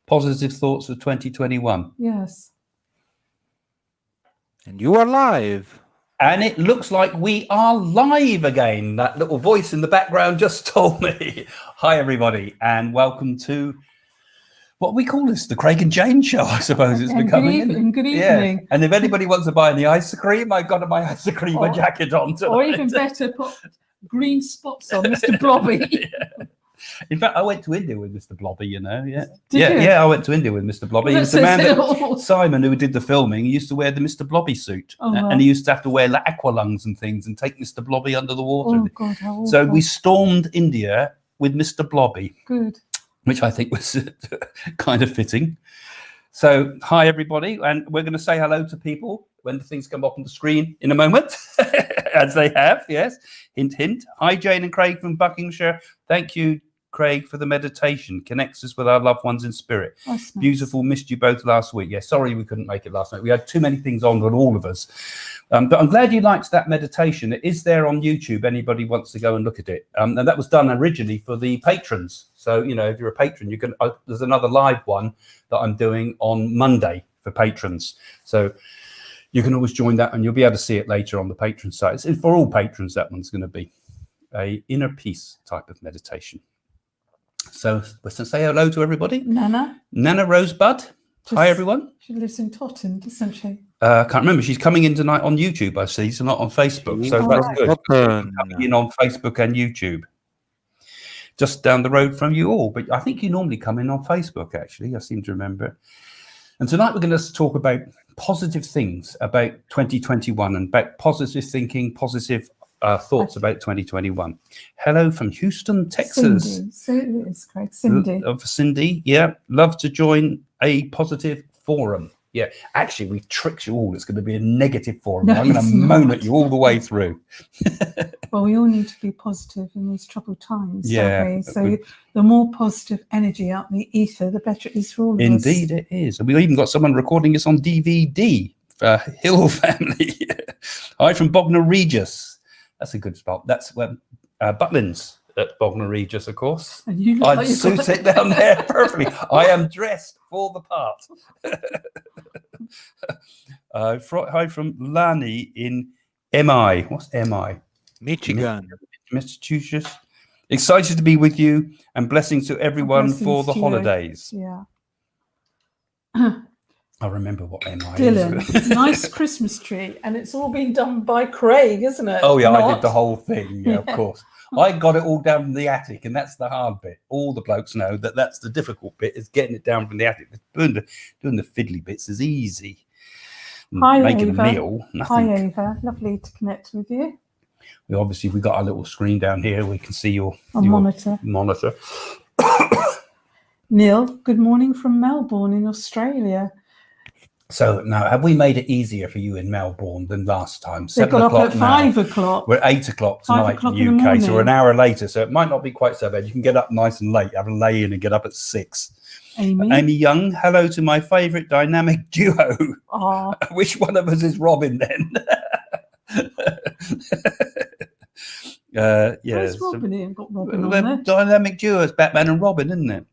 Positive thoughts of 2021. Yes. And you are live. And it looks like we are live again. That little voice in the background just told me. Hi, everybody, and welcome to what we call this, the Craig and Jane Show, I suppose it's becoming. Good evening. Yeah. And if anybody wants to buy any ice cream, I've got my ice cream jacket on tonight. Or even better, put green spots on Mr. Blobby. Yeah. In fact, I went to India with Mr. Blobby, you know. Yeah. Did you? Yeah, I went to India with Mr. Blobby. He was the man that Simon, who did the filming, he used to wear the Mr. Blobby suit. Oh, wow. And he used to have to wear aqua lungs and things and take Mr. Blobby under the water. Oh, God, how awful. So we stormed India with Mr. Blobby. Good. Which I think was kind of fitting. So, hi, everybody. And we're going to say hello to people when the things come up on the screen in a moment, as they have, yes. Hint, hint. Hi, Jane and Craig from Buckinghamshire. Thank you, Craig, for the meditation. Connects us with our loved ones in spirit. That's nice. Beautiful. Missed you both last week. Yeah, sorry we couldn't make it last night. We had too many things on with all of us. But I'm glad you liked that meditation. It is there on YouTube. Anybody wants to go and look at it. And that was done originally for the patrons. So, you know, if you're a patron, you can. There's another live one that I'm doing on Monday for patrons. So you can always join that and you'll be able to see it later on the patron site. It's for all patrons, that one's going to be a inner peace type of meditation. So let's say hello to everybody. Nana Rosebud. Hi, everyone. She lives in Totton, doesn't she? I can't remember. She's coming in tonight on YouTube, I see. She's not on Facebook. So that's good. Coming in on Facebook and YouTube. Just down the road from you all. But I think you normally come in on Facebook, actually. I seem to remember. And tonight we're going to talk about positive things about 2021 and about positive thinking, positive thoughts about 2021. Hello from Houston, Texas. Cindy. Cindy, yeah. Love to join a positive forum. Yeah, actually, we've tricked you all. It's going to be a negative forum. No, I'm going to moan at you all the way through. Well, we all need to be positive in these troubled times, yeah, don't we? So the more positive energy out in the ether, the better it is for all of us. Indeed it is. And we've even got someone recording this on DVD. Hill family. Hi from Bognor Regis. That's a good spot. That's where Butlins at Bognor Regis, of course. I'd suit it down there perfectly. I am dressed for the part. Hi from Lani in MI. What's MI? Michigan. Massachusetts. Excited to be with you and blessings to everyone for the holidays. Yeah. I remember what MI Dylan, is. nice Christmas tree, and it's all been done by Craig, isn't it? Oh yeah, I did the whole thing. Yeah, of course. I got it all down from the attic, and that's the hard bit. All the blokes know that that's the difficult bit, is getting it doing the fiddly bits is easy. Hi, making Ava. A meal. Nothing. Hi, Ava. Lovely to connect with you. We got our little screen down here. We can see your monitor. Neil, good morning from Melbourne in Australia. So now, have we made it easier for you in Melbourne than last time? They got up at 5 o'clock. We're 8 o'clock tonight in the UK, so we're an hour later. So it might not be quite so bad. You can get up nice and late, have a lay in and get up at 6. Amy Young, hello to my favourite dynamic duo. Which one of us is Robin then? Where's Robin here? Got Robin on there. Dynamic duo is Batman and Robin, isn't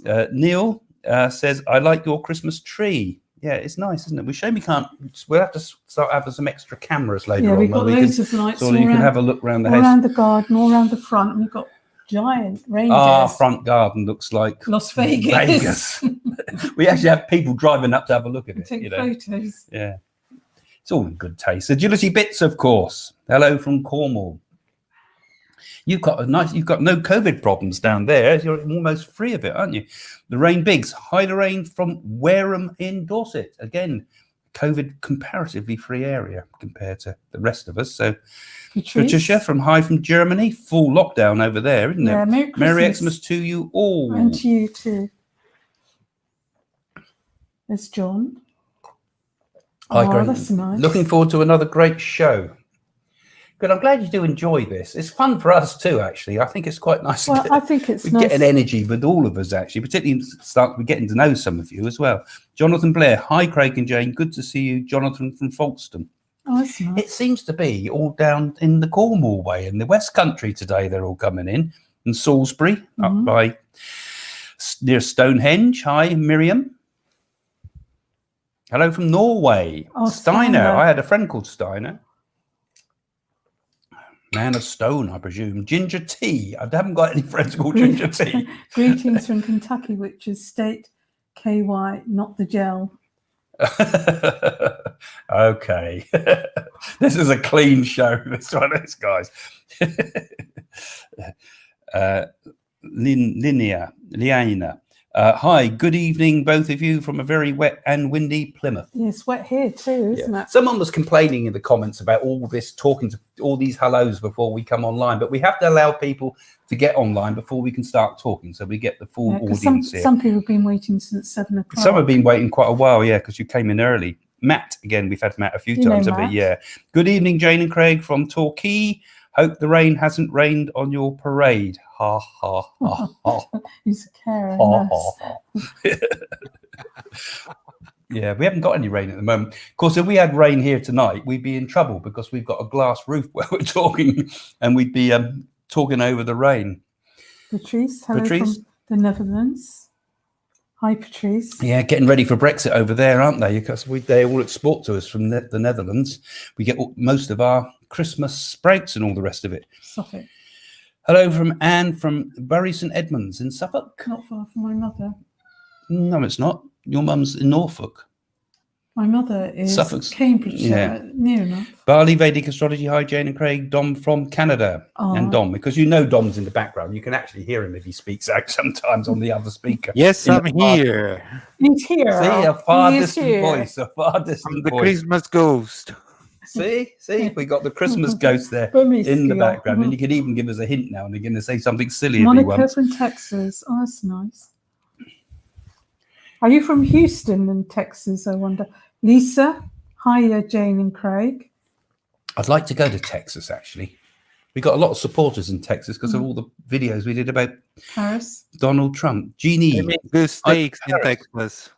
it? Neil says, I like your Christmas tree. Yeah, it's nice, isn't it? We shame we can't. We'll have to start having some extra cameras later on. Yeah, we've got loads of lights. So you can have a look around the house. All around the garden, all around the front. We've got giant reindeers. Our front garden looks like Las Vegas. We actually have people driving up to have a look at it. Take photos. Yeah. It's all in good taste. Agility Bits, of course. Hello from Cornwall. You've got no COVID problems down there. You're almost free of it, aren't you? Lorraine Biggs. Hi, Lorraine from Wareham in Dorset. Again, COVID comparatively free area compared to the rest of us. So Patricia from Germany. Full lockdown over there, isn't it? Yeah, Merry Xmas to you all. And to you too. There's John. Hi, oh, that's nice. Looking forward to another great show. Good. I'm glad you do enjoy this. It's fun for us too, actually. I think it's quite nice. Well, I think it's nice. We get an energy with all of us, actually, particularly we're getting to know some of you as well. Jonathan Blair. Hi, Craig and Jane. Good to see you. Jonathan from Folkestone. Oh, that's nice. It seems to be all down in the Cornwall way, in the West Country today. They're all coming in. And Salisbury, up by near Stonehenge. Hi, Miriam. Hello from Norway. Oh, Steiner. Steiner. I had a friend called Steiner. Man of Stone, I presume. Ginger Tea. I haven't got any friends called Ginger Tea. Greetings from Kentucky, which is state KY, not the gel. Okay. This is a clean show. This one is, guys. Liana. Hi, good evening, both of you, from a very wet and windy Plymouth. Yeah, it's wet here too, isn't it? Someone was complaining in the comments about all this, talking to all these hellos before we come online, but we have to allow people to get online before we can start talking, so we get the full audience here. Some people have been waiting since 7 o'clock. Some have been waiting quite a while, yeah, because you came in early. Matt, again, we've had Matt a few times, haven't we? Yeah. Good evening, Jane and Craig from Torquay. Hope the rain hasn't rained on your parade. Ha, ha, ha, ha. He's a carer. Ha, ha, ha. Yeah, we haven't got any rain at the moment. Of course, if we had rain here tonight, we'd be in trouble because we've got a glass roof where we're talking, and we'd be talking over the rain. Patrice, hello from the Netherlands. Hi, Patrice. Yeah, getting ready for Brexit over there, aren't they? Because they all export to us from the Netherlands. We get most of our Christmas spreads and all the rest of it. Suffolk. Hello from Anne from Bury St Edmunds in Suffolk. Not far from my mother. No, it's not. Your mum's in Norfolk. My mother is Suffolk's, Cambridgeshire, near enough. Barley Vedic Astrology. Hi, Jane and Craig. Dom from Canada. And Dom, because you know Dom's in the background. You can actually hear him if he speaks out sometimes on the other speaker. Yes, I'm here. He's here. See, a far distant voice. A far distant I'm the voice. Christmas ghost. See, we got the Christmas ghost there in the background, and you can even give us a hint now and again to say something silly. Monica from Texas. Oh, that's nice. Are you from Houston in Texas, I wonder? Lisa, hiya, Jane and Craig. I'd like to go to Texas, actually. We got a lot of supporters in Texas because of all the videos we did about Paris. Donald Trump. Jeannie. They make good steaks in Texas.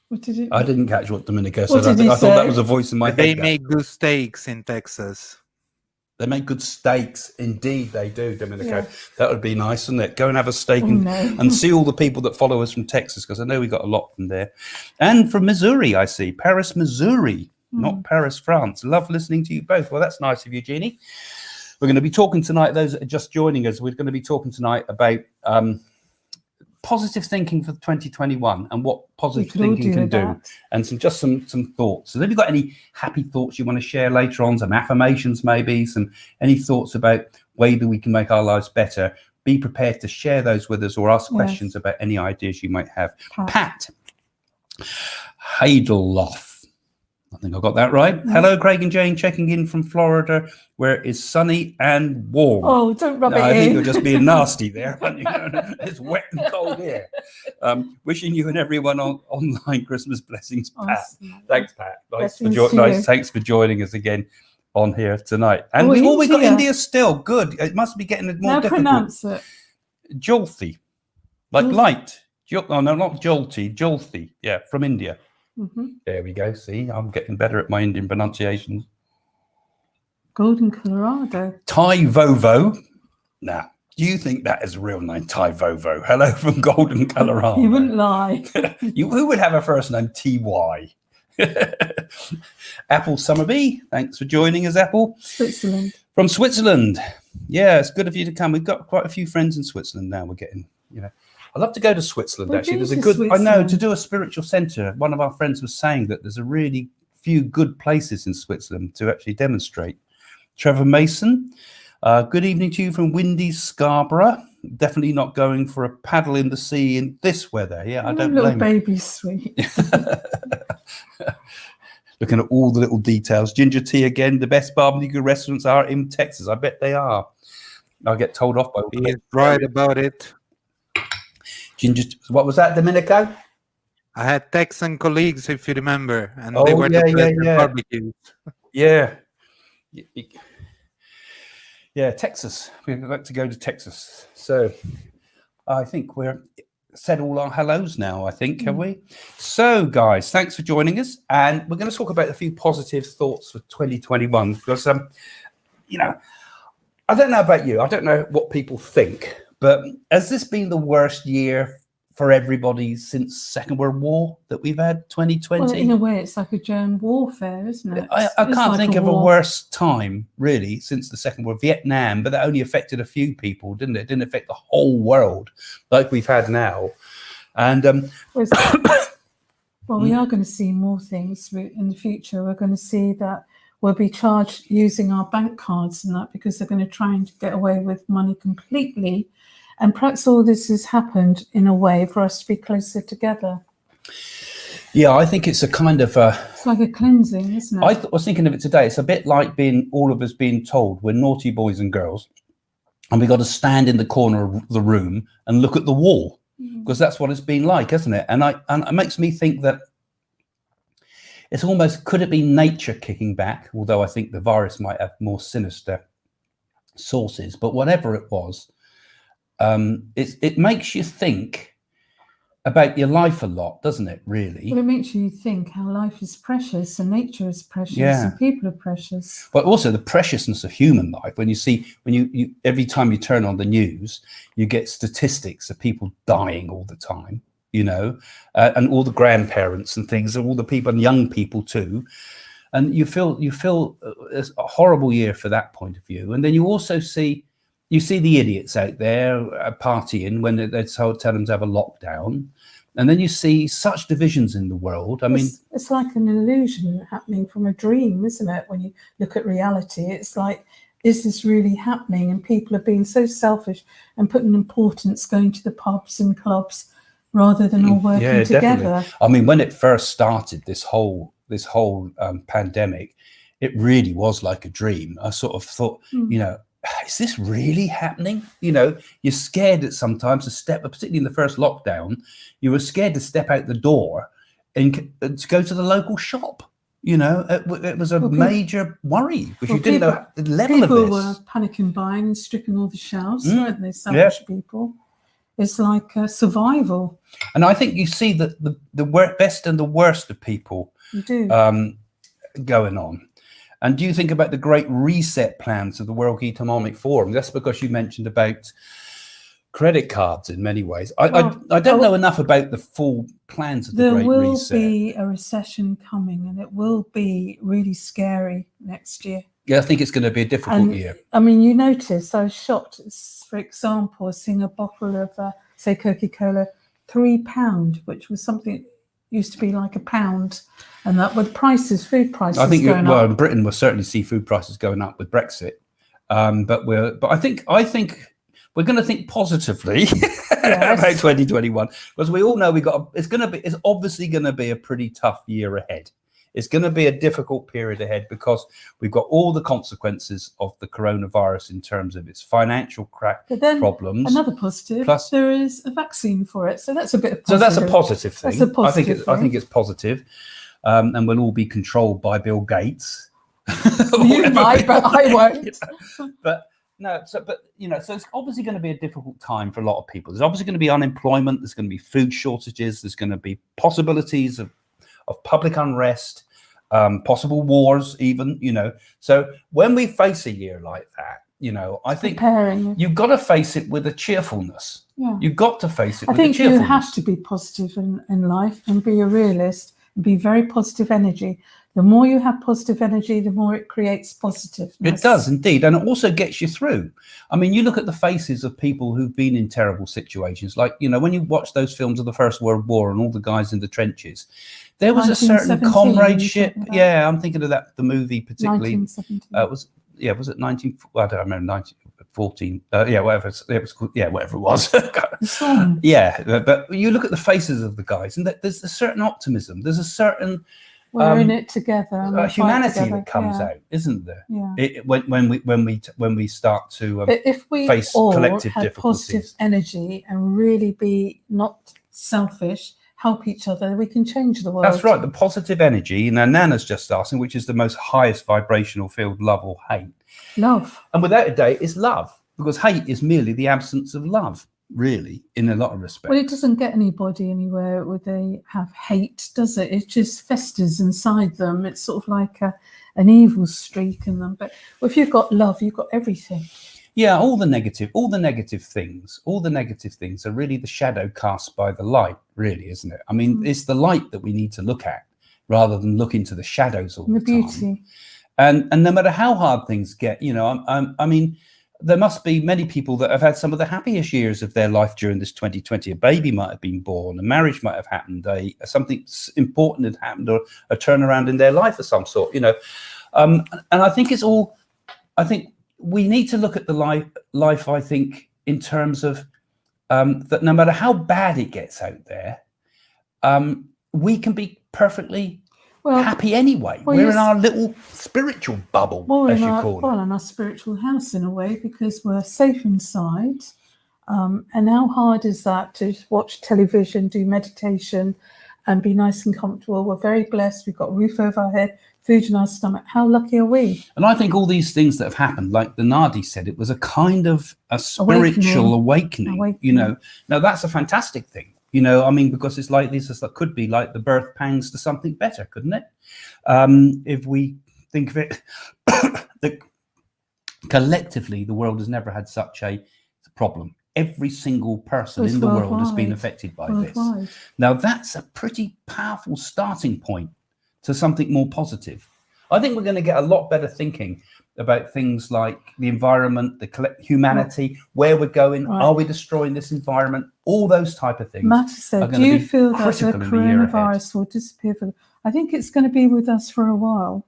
What did it? I didn't catch what Domenico said. What did he I thought say? that was a voice in my head. They make good steaks in Texas. They make good steaks. Indeed, they do, Domenico. Yeah. That would be nice, wouldn't it? Go and have a steak and see all the people that follow us from Texas, because I know we got a lot from there. And from Missouri, I see. Paris, Missouri, not Paris, France. Love listening to you both. Well, that's nice of you, Jeannie. We're going to be talking tonight, those that are just joining us, we're going to be talking tonight about positive thinking for 2021 and what positive thinking can do, and some thoughts. So have you got any happy thoughts you want to share later on, some affirmations maybe, any thoughts about way that we can make our lives better? Be prepared to share those with us or ask questions about any ideas you might have. Pat Heideloff. I think I got that right. Hello, Craig and Jane, checking in from Florida, where it is sunny and warm. Oh, don't rub it in. I think you're just being nasty there. It's wet and cold here. Wishing you and everyone online Christmas blessings, Pat. Thanks, Pat. Thanks for joining us again on here tonight. And we got India still. Good. It must be getting more difficult. Now pronounce it. Jolthi. Like light. No, not jolty. Jolthi. Yeah, from India. There we go. See, I'm getting better at my Indian pronunciations. Golden Colorado. Ty Vovo. Now, do you think that is a real name, Ty Vovo? Hello from Golden Colorado. You wouldn't lie. Who would have a first name T-Y? Apple Summerby. Thanks for joining us, Apple. Switzerland. From Switzerland. Yeah, it's good of you to come. We've got quite a few friends in Switzerland now. We're getting, I'd love to go to Switzerland, actually. There's a good, I know, to do a spiritual center. One of our friends was saying that there's a really few good places in Switzerland to actually demonstrate. Trevor Mason, good evening to you from windy Scarborough. Definitely not going for a paddle in the sea in this weather. Yeah, I don't blame you. Little baby sweet. Looking at all the little details. Ginger Tea again. The best barbecue restaurants are in Texas. I bet they are. I'll get told off by all He's right about it. Ginger, what was that, Domenico? I had Texan colleagues, if you remember, and they were the barbecues. Yeah. Yeah, Texas. We'd like to go to Texas. So I think we're said all our hellos now, I think, have we? So, guys, thanks for joining us. And we're going to talk about a few positive thoughts for 2021 because, I don't know about you. I don't know what people think. But has this been the worst year for everybody since Second World War that we've had 2020. Well, in a way, it's like a germ warfare, isn't it? I It's can't like think of a war. worse time, really, since the Second War. Vietnam, but that only affected a few people, didn't it? It didn't affect the whole world like we've had now. And Well, we are going to see more things in the future. We're going to see that we'll be charged using our bank cards and that, because they're going to try and get away with money completely. And perhaps all this has happened in a way for us to be closer together. yeah, I think it's a kind of It's like a cleansing, isn't it? I was thinking of it today. It's a bit like all of us being told we're naughty boys and girls, and we got to stand in the corner of the room and look at the wall, because that's what it's been like, isn't it? And it makes me think that it's almost, could it be nature kicking back? Although I think the virus might have more sinister sources, but whatever it was, it makes you think about your life a lot, doesn't it, really? Well, it makes you think how life is precious and nature is precious and people are precious. But also the preciousness of human life. When you every time you turn on the news, you get statistics of people dying all the time, you know, and all the grandparents and things, and all the people and young people too. And you feel it's a horrible year for that point of view. And then you also see the idiots out there partying when they tell them to have a lockdown. And then you see such divisions in the world. I mean, it's like an illusion happening from a dream, isn't it? When you look at reality, it's like, is this really happening? And people are being so selfish and putting importance going to the pubs and clubs rather than all working together. Definitely. I mean, when it first started, this whole pandemic, it really was like a dream. I sort of thought, you know, is this really happening? You know, you're scared at sometimes to step, particularly in the first lockdown, you were scared to step out the door and to go to the local shop. You know, it was a major worry because you didn't know the level of this. People were panicking buying and stripping all the shelves, weren't they? Selfish people. It's like survival. And I think you see that the best and the worst of people going on. And do you think about the great reset plans of the World Economic Forum? That's because you mentioned about credit cards in many ways. I don't know enough about the full plans of the Great Reset. There will be a recession coming, and it will be really scary next year. Yeah, I think it's going to be a difficult year. I mean, you notice, I was shocked, for example, seeing a bottle of, say, Coca-Cola, £3, which was something used to be like £1, and that with food prices I think going up. In Britain we'll certainly see food prices going up with Brexit, but I think we're going to think positively about 2021, because we all know it's obviously going to be a pretty tough year ahead. It's going to be a difficult period ahead because we've got all the consequences of the coronavirus in terms of its financial problems. Another positive, plus there is a vaccine for it, so that's a bit of positive. So that's a positive thing. That's a positive I think it's positive, and we'll all be controlled by Bill Gates. You might, but I won't. But you know, so it's obviously going to be a difficult time for a lot of people. There's obviously going to be unemployment. There's going to be food shortages. There's going to be possibilities of public unrest, possible wars even, you know. So when we face a year like that, you know, I think you've got to face it with a cheerfulness. Yeah. You've got to face it with a cheerfulness. I think you have to be positive in life and be a realist and be very positive energy. The more you have positive energy, the more it creates positiveness. It does indeed. And it also gets you through. I mean, you look at the faces of people who've been in terrible situations. Like, you know, when you watch those films of the First World War and all the guys in the trenches, there was a certain comradeship. Yeah, I'm thinking of the movie particularly. 1917. Was it 19? Well, I don't remember, 1914. Whatever it was. But you look at the faces of the guys, and there's a certain optimism. There's a certain we're in it together. Humanity that comes out, isn't there? Yeah. When we start to if we face all collective had difficulties, positive energy, and really be not selfish, help each other, we can change the world. That's right. The positive energy. Now, Nana's just asking, which is the most highest vibrational field, love or hate? Love. And without a doubt, it's love, because hate is merely the absence of love. Really, in a lot of respects. Well, it doesn't get anybody anywhere where they have hate, does it? It just festers inside them. It's sort of like an evil streak in them. But if you've got love, you've got everything. Yeah, all the negative things are really the shadow cast by the light, really, isn't it? I mean, it's the light that we need to look at rather than look into the shadows all the time. beauty. And no matter how hard things get, you know, I mean, there must be many people that have had some of the happiest years of their life during this 2020. A baby might have been born, a marriage might have happened, something important had happened, or a turnaround in their life of some sort, you know. And I think I think we need to look at the life, I think, in terms of that no matter how bad it gets out there, we can be perfectly happy anyway. We're in our little spiritual bubble, as you call it. Well, in our spiritual house, in a way, because we're safe inside. And how hard is that to watch television, do meditation, and be nice and comfortable? We're very blessed. We've got a roof over our head, food in our stomach. How lucky are we? And I think all these things that have happened, like the Nadi said, it was a kind of a spiritual awakening. You know. Now that's a fantastic thing. You know, I mean, because it's like this, that could be like the birth pangs to something better, couldn't it? If we think of it, that collectively, the world has never had such a problem. Every single person in the world has been affected by this. Now, that's a pretty powerful starting point to something more positive. I think we're going to get a lot better thinking about things like the environment, the humanity, where we're going, are we destroying this environment, all those type of things. Matt said, do you feel that the coronavirus will disappear? I think it's going to be with us for a while.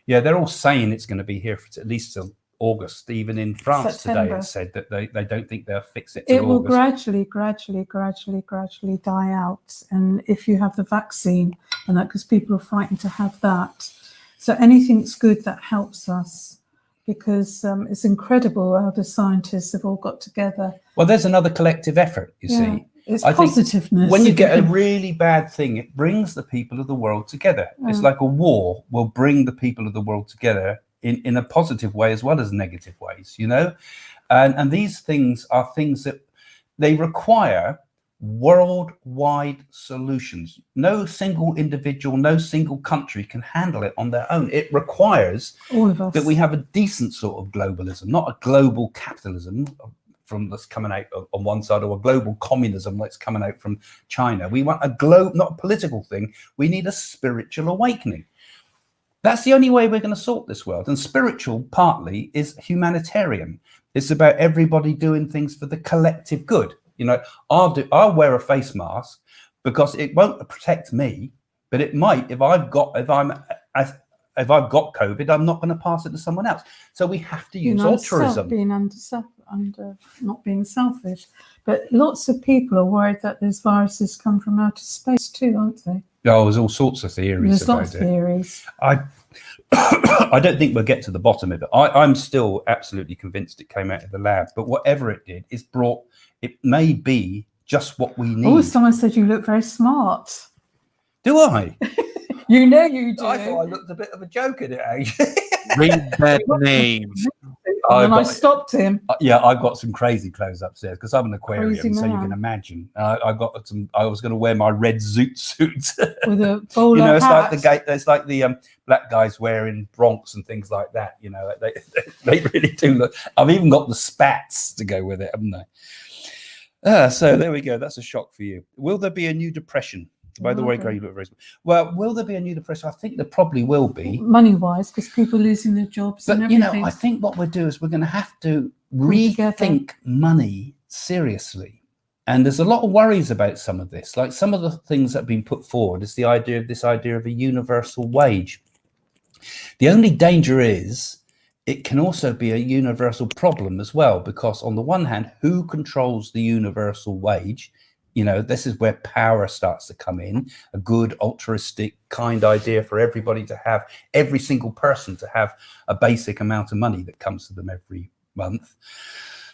Yeah, they're all saying it's going to be here for at least till August. Even in France today, it said that they don't think they'll fix it till August. It will gradually die out. And if you have the vaccine and that, because people are frightened to have that. So anything's good that helps us, because it's incredible how the scientists have all got together. Well, there's another collective effort, you see. It's positiveness. When you get a really bad thing, it brings the people of the world together. It's like a war will bring the people of the world together in a positive way as well as negative ways, you know. And these things are things that they require worldwide solutions. No single individual, no single country can handle it on their own. It requires all of us that we have a decent sort of globalism, not a global capitalism from that's coming out on one side, or a global communism that's coming out from China. We want not a political thing. We need a spiritual awakening. That's the only way we're going to sort this world. And spiritual partly is humanitarian. It's about everybody doing things for the collective good. You know, I'll wear a face mask because it won't protect me, but it might if I've got COVID, I'm not going to pass it to someone else. So we have to use altruism. Not being selfish, but lots of people are worried that these viruses come from outer space too, aren't they? Oh, there's all sorts of theories about it. Theories. I don't think we'll get to the bottom of it. I'm still absolutely convinced it came out of the lab, but whatever it did, it may be just what we need. Oh, someone said you look very smart. Do I? You know you do. I thought I looked a bit of a joke at it, actually. Read that name. And I stopped him. Yeah, I've got some crazy clothes upstairs because I'm an aquarium, so you can imagine. I got some. I was going to wear my red zoot suit with a bowler hat. It's like the black guys wearing Bronx and things like that. You know, they really do look. I've even got the spats to go with it, haven't I? So there we go. That's a shock for you. Will there be a new depression? By the way, Greg, you look very well. Will there be a new depression? I think there probably will be, money-wise, because people are losing their jobs. But and everything. You know, I think what we'll do is we're going to have to rethink money seriously. And there's a lot of worries about some of this. Like some of the things that have been put forward is the idea of a universal wage. The only danger is it can also be a universal problem as well, because on the one hand, who controls the universal wage? You know, this is where power starts to come in, a good altruistic kind idea for everybody to have, every single person to have a basic amount of money that comes to them every month.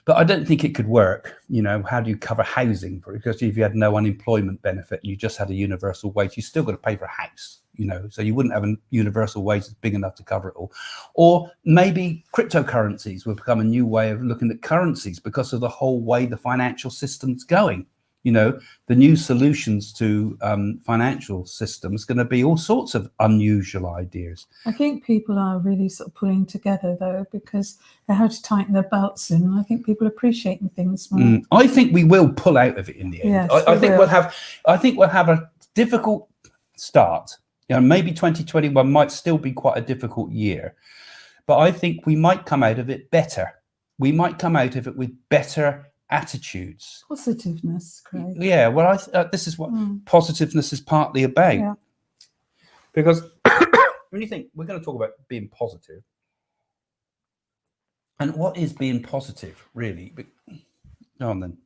But I don't think it could work. You know, how do you cover housing for it? Because if you had no unemployment benefit and you just had a universal wage, you still got to pay for a house, you know, so you wouldn't have a universal wage that's big enough to cover it all. Or maybe cryptocurrencies will become a new way of looking at currencies because of the whole way the financial system's going. the new solutions to financial systems going to be all sorts of unusual ideas. I think people are really sort of pulling together though, because they have to tighten their belts in. I think people are appreciating things more. I think we will pull out of it in the end. Yes, I think will. I think we'll have a difficult start. Maybe 2021 might still be quite a difficult year, but I think we might come out of it better. We might come out of it with better attitudes. Positiveness, Craig. Yeah, well, this is what positiveness is partly about. Yeah. Because when you think we're going to talk about being positive, and what is being positive, really? Go on then.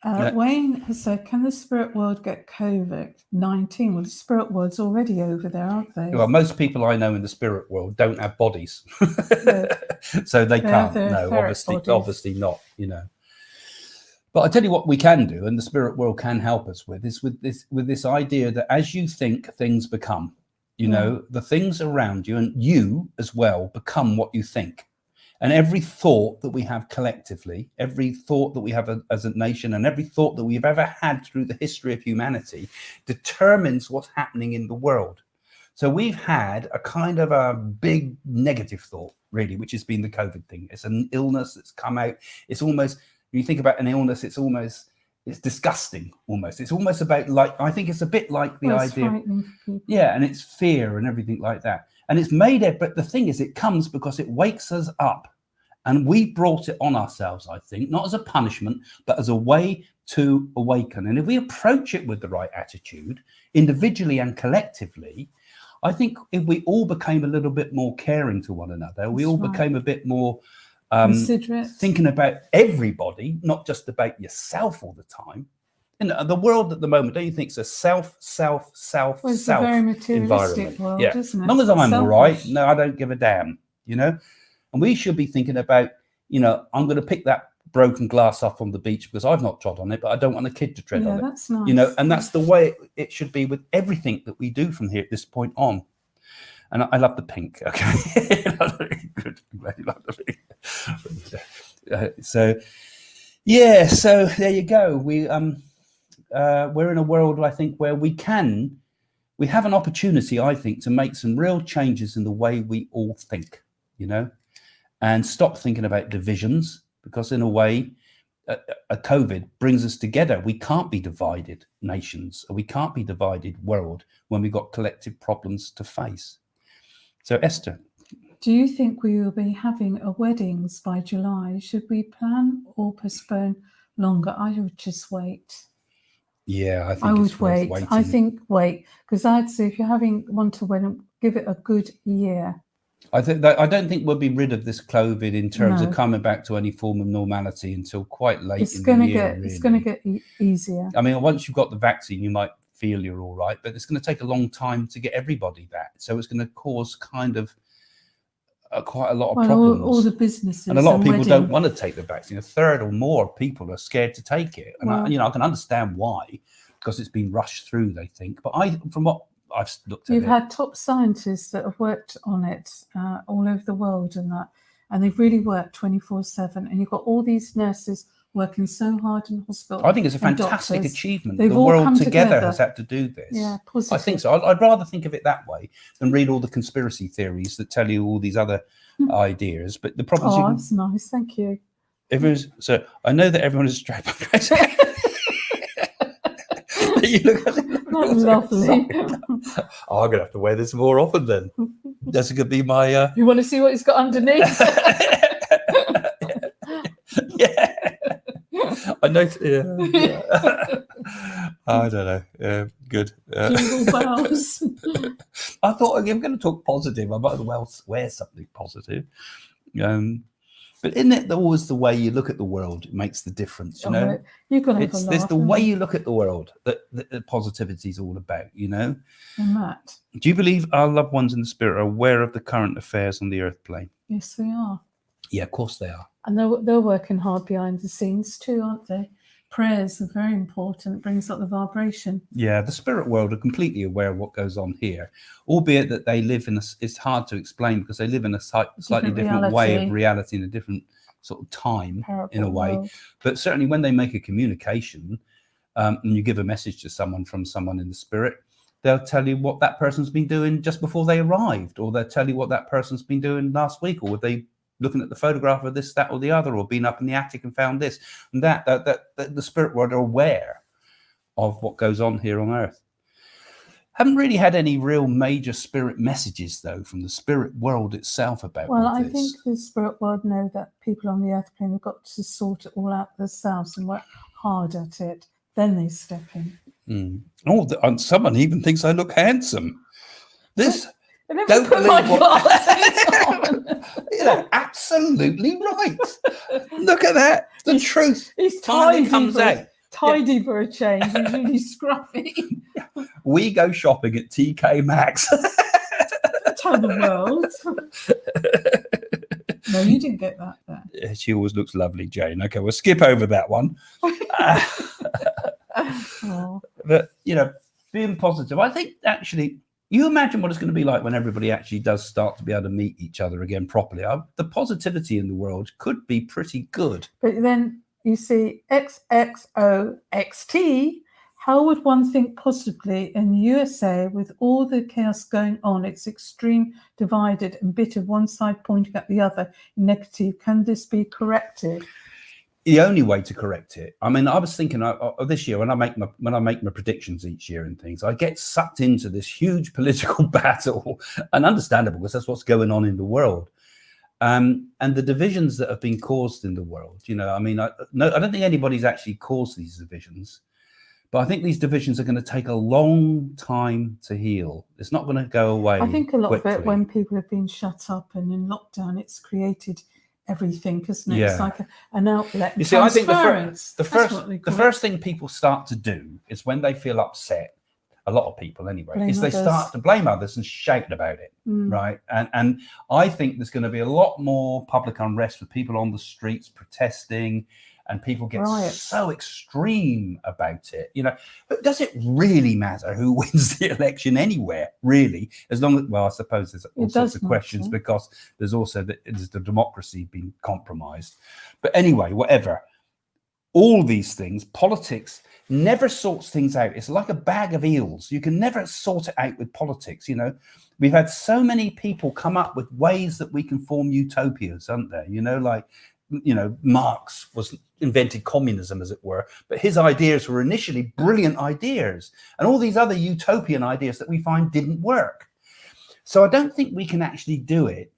Wayne has said, can the spirit world get COVID-19? Well, the spirit world's already over there, aren't they? Well, most people I know in the spirit world don't have bodies. So they can't. No, obviously not, But I tell you what we can do, and the spirit world can help us with, is with this idea that as you think, things become. The things around you, and you as well, become what you think. And every thought that we have collectively, every thought that we have as a nation, and every thought that we've ever had through the history of humanity determines what's happening in the world. So we've had a kind of a big negative thought, really, which has been the COVID thing. It's an illness that's come out. It's almost, when you think about an illness, it's disgusting almost. It's almost about, like, I think it's a bit like the idea. Yeah, and it's fear and everything like that. And it's made it, but the thing is, it comes because it wakes us up. And we brought it on ourselves, I think, not as a punishment, but as a way to awaken. And if we approach it with the right attitude, individually and collectively, I think if we all became a little bit more caring to one another, we all became a bit more thinking about everybody, not just about yourself all the time. The world at the moment, don't you think it's a self it's a very materialistic environment? world, Yeah. isn't it? As long as I'm all right, Selfish. no, I don't give a damn, And we should be thinking about, I'm going to pick that broken glass up on the beach because I've not trod on it, but I don't want a kid to tread on it. That's nice. And that's the way it should be with everything that we do from here at this point on. And I love the pink. Okay, good. I'm glad you love the pink. So there you go. We're in a world, I think, where we have an opportunity, I think, to make some real changes in the way we all think, and stop thinking about divisions, because in a way, a COVID brings us together. We can't be divided nations, or we can't be divided world when we've got collective problems to face. So, Esther. Do you think we will be having a weddings by July? Should we plan or postpone longer? I would just wait. Yeah, I would wait. I think wait, because I'd say if you're want to win, give it a good year. I don't think we'll be rid of this COVID in terms of coming back to any form of normality until quite late in the year. It's going to get easier. I mean, once you've got the vaccine, you might feel you're all right, but it's going to take a long time to get everybody that. So it's going to cause kind of quite a lot of problems. All the businesses, and a lot of people don't want to take the vaccine. A third or more people are scared to take it, and I can understand why, because it's been rushed through, they think. But from what I've looked at, you've had top scientists that have worked on it all over the world, and they've really worked 24/7. And you've got all these nurses working so hard in hospital. I think it's a fantastic achievement. They've the all world come together has had to do this. Yeah, positive. I think so. I'd rather think of it that way than read all the conspiracy theories that tell you all these other ideas. But the problem is, that's nice. Thank you. So I know that everyone is strapped. You look at it. That's lovely. I'm gonna have to wear this more often then. That's gonna be my. You want to see what it's got underneath? Yeah. I know. Yeah. I don't know. Good. Jingle bells. I thought, I'm going to talk positive. I might as well wear something positive. But isn't it always the way you look at the world it makes the difference? You've got to have a laugh. It's the way you look at the world that positivity is all about. And Matt, do you believe our loved ones in the spirit are aware of the current affairs on the earth plane? Yes, they are. Yeah, of course they are. And they're working hard behind the scenes too, aren't they? Prayers are very important. It brings up the vibration. Yeah, the spirit world are completely aware of what goes on here, albeit that they live in it's hard to explain because they live in a slightly different way of reality in a different sort of time in a way. But certainly when they make a communication, and you give a message to someone from someone in the spirit, they'll tell you what that person's been doing just before they arrived, or they'll tell you what that person's been doing last week, or were they looking at the photograph of this, that, or the other, or been up in the attic and found this and that the spirit world are aware of what goes on here on Earth. Haven't really had any real major spirit messages, though, from the spirit world itself about Well, all I this. think the spirit world know that people on the earth plane have got to sort it all out themselves and work hard at it. Then they step in. Oh, and someone even thinks I look handsome. This Don't put my glasses on. You know, absolutely right. Look at that. The truth He's finally comes out. Tidy for a change. He's really scruffy. We go shopping at TK Maxx. Tell the world. No, you didn't get that there. She always looks lovely, Jane. Okay, we'll skip over that one. But, you know, being positive, I think actually, you imagine what it's going to be like when everybody actually does start to be able to meet each other again properly. The positivity in the world could be pretty good. But then you see XXOXT. How would one think positively in the USA with all the chaos going on? It's extreme, divided and bitter, one side pointing at the other, negative. Can this be corrected? The only way to correct it. I mean, I was thinking of this year when I make my predictions each year and things, I get sucked into this huge political battle, and understandable because that's what's going on in the world. And the divisions that have been caused in the world, you know, I mean, I don't think anybody's actually caused these divisions, but I think these divisions are going to take a long time to heal. It's not going to go away. I think a lot quickly. of it, when people have been shut up and in lockdown, it's created everything, isn't it? Yeah. It's like an outlet. You see, I think the first thing people start to do is when they feel upset, a lot of people anyway, Blame is they others. start to blame others and shout about it, right? And I think there's going to be a lot more public unrest with people on the streets protesting, and people get so extreme about it. You know, but does it really matter who wins the election anywhere, really? As long as, well, I suppose there's all sorts of questions because there's also the democracy being compromised. But anyway, whatever. All these things, politics never sorts things out. It's like a bag of eels. You can never sort it out with politics. You know, we've had so many people come up with ways that we can form utopias, haven't there? You know, like, you know, Marx invented communism, as it were, but his ideas were initially brilliant ideas, and all these other utopian ideas that we find didn't work. So I don't think we can actually do it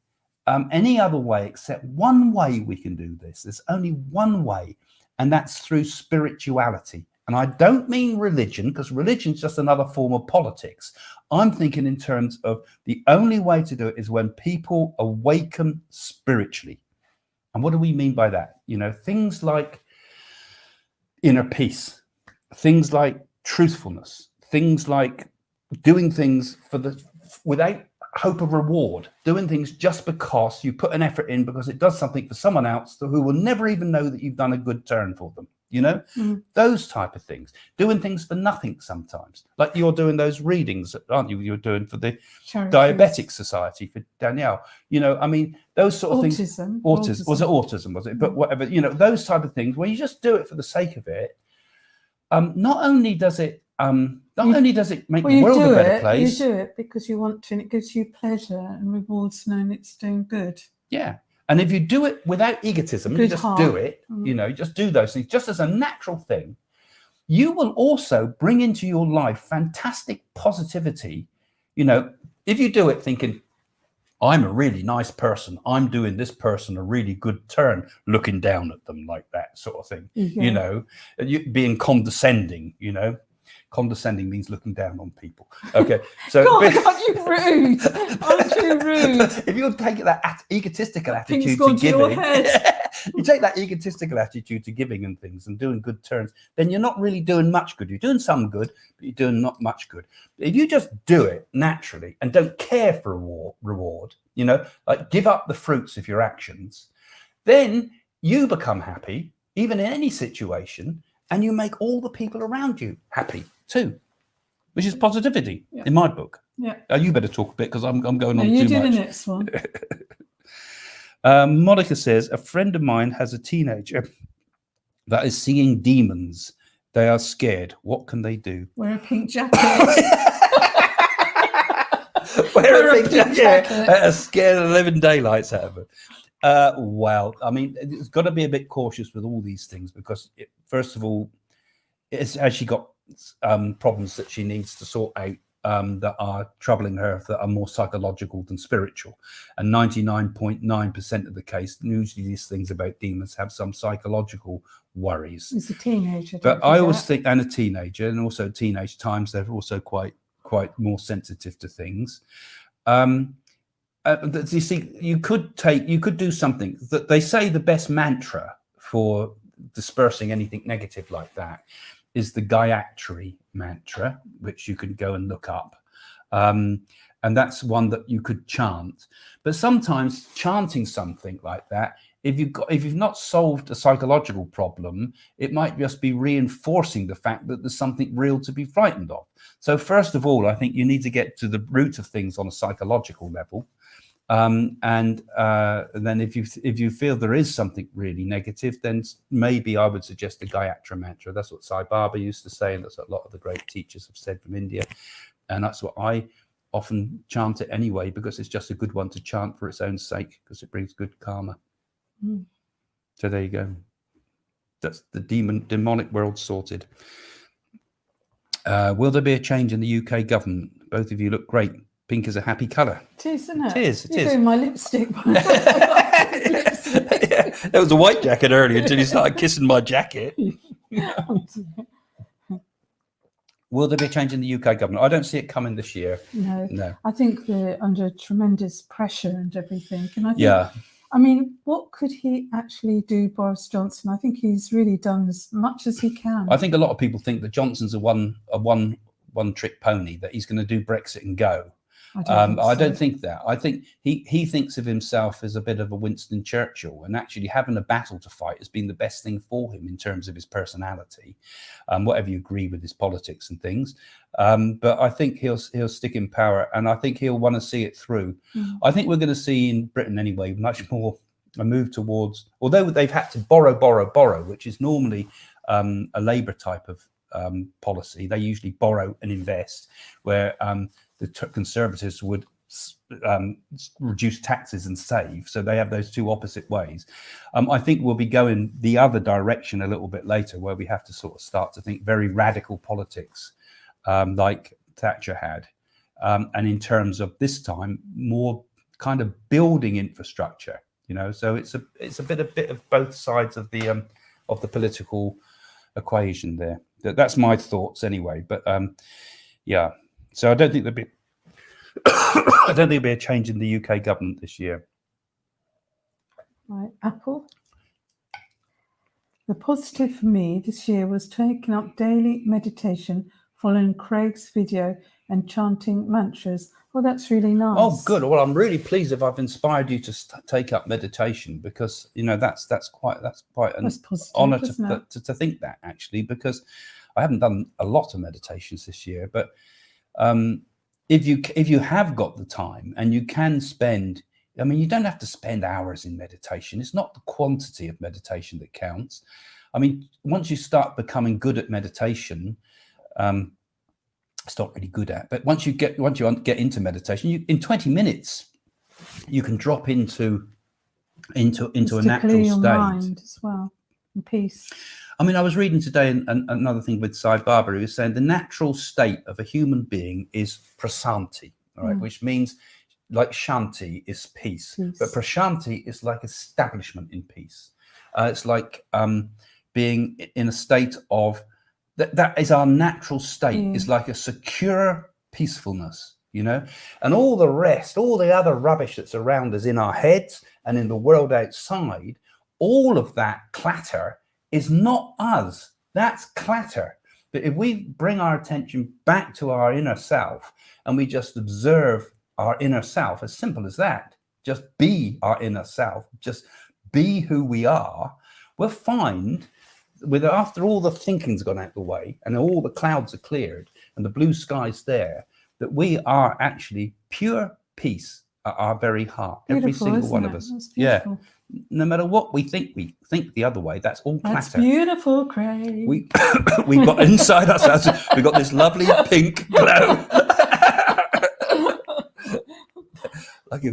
any other way except one way we can do this. There's only one way, and that's through spirituality. And I don't mean religion, because religion's just another form of politics. I'm thinking in terms of the only way to do it is when people awaken spiritually. And what do we mean by that? You know, things like inner peace, things like truthfulness, things like doing things without hope of reward, doing things just because you put an effort in because it does something for someone else who will never even know that you've done a good turn for them. You know, those type of things, doing things for nothing sometimes, like you're doing those readings, aren't you? You're doing for the Diabetic Society for Danielle. You know, I mean, those sort of things. Autism. Was it autism? Was it? But whatever, you know, those type of things where you just do it for the sake of it. Not only does it make the world a better place. You do it because you want to, and it gives you pleasure and rewards knowing it's doing good. Yeah. And if you do it without egotism, you just do it, you know, just do those things just as a natural thing, you will also bring into your life fantastic positivity. You know, if you do it thinking, I'm a really nice person, I'm doing this person a really good turn, looking down at them like that sort of thing, you know, being condescending, you know. Condescending means looking down on people. Okay, so God, aren't you rude? Aren't you rude? If you take that egotistical attitude to giving, you take that egotistical attitude to giving and things and doing good turns, then you're not really doing much good. You're doing some good, but you're doing not much good. If you just do it naturally and don't care for reward, you know, like give up the fruits of your actions, then you become happy, even in any situation, and you make all the people around you happy too, which is positivity in my book. Yeah. You better talk a bit because I'm going on too much. You do the next one. Monica says, a friend of mine has a teenager that is seeing demons They are scared. What can they do? Wear a pink jacket. Wear a pink jacket. Scare the living daylights out of it. Well, I mean, it's got to be a bit cautious with all these things because, first of all, it's actually got problems that she needs to sort out that are troubling her, that are more psychological than spiritual. And 99.9% of the case, usually these things about demons have some psychological worries. It's a teenager. But I always think, and a teenager, and also teenage times, they're also quite more sensitive to things. You see, you could do something that they say the best mantra for dispersing anything negative like that is the Gayatri mantra, which you can go and look up. And that's one that you could chant. But sometimes chanting something like that, if you've not solved a psychological problem, it might just be reinforcing the fact that there's something real to be frightened of. So first of all, I think you need to get to the root of things on a psychological level. And then if you feel there is something really negative, then maybe I would suggest the Gayatri mantra. That's what Sai Baba used to say, and that's what a lot of the great teachers have said from India. And that's what I often chant it anyway, because it's just a good one to chant for its own sake, because it brings good karma. So there you go. That's the demonic world sorted. Will there be a change in the UK government? Both of you look great. Pink is a happy colour. It is, isn't it? It is. It You're is. doing my lipstick. Yeah, that was a white jacket earlier until you started kissing my jacket. Will there be a change in the UK government? I don't see it coming this year. No. I think they're under tremendous pressure and everything. And I think, Yeah. I mean, what could he actually do, Boris Johnson? I think he's really done as much as he can. I think a lot of people think that Johnson's a one trick pony, that he's going to do Brexit and go. I don't think that. I think he thinks of himself as a bit of a Winston Churchill, and actually having a battle to fight has been the best thing for him in terms of his personality, whatever you agree with his politics and things. But I think he'll stick in power, and I think he'll want to see it through. I think we're going to see in Britain anyway much more a move towards, although they've had to borrow, which is normally a Labour type of policy. They usually borrow and invest, where the Conservatives would reduce taxes and save. So they have those two opposite ways. I think we'll be going the other direction a little bit later, where we have to sort of start to think very radical politics, like Thatcher had. And in terms of this time, more kind of building infrastructure, you know. So it's a bit of both sides of the political equation there. That's my thoughts anyway. But yeah. So I don't think there'll be a change in the UK government this year. Right, Apple. The positive for me this year was taking up daily meditation, following Craig's video and chanting mantras. Oh, that's really nice. Oh, good. Well, I'm really pleased if I've inspired you to take up meditation, because you know that's quite an honour to think that, actually, because I haven't done a lot of meditations this year, but if you have got the time and you can spend, I mean, you don't have to spend hours in meditation. It's not the quantity of meditation that counts. I mean, once you start becoming good at meditation, it's not really good at, but once you get into meditation, in 20 minutes you can drop into a natural your state mind as well, and peace. I mean, I was reading today another thing with Sai Baba, who was saying the natural state of a human being is prasanti, all right, which means, like shanti is peace, but prashanti is like establishment in peace. It's like being in a state of, that is our natural state, is like a secure peacefulness, you know, and all the rest, all the other rubbish that's around us in our heads and in the world outside, all of that clatter is not us. That's clatter. But if we bring our attention back to our inner self and we just observe our inner self, as simple as that, just be our inner self, just be who we are, we'll find, after all the thinking's gone out the way and all the clouds are cleared and the blue sky's there, that we are actually pure peace at our very heart. Beautiful, every single one of us. Yeah. no matter what we think the other way, that's all clatter. That's beautiful, Craig. We've got inside ourselves, we've got this lovely pink glow. Like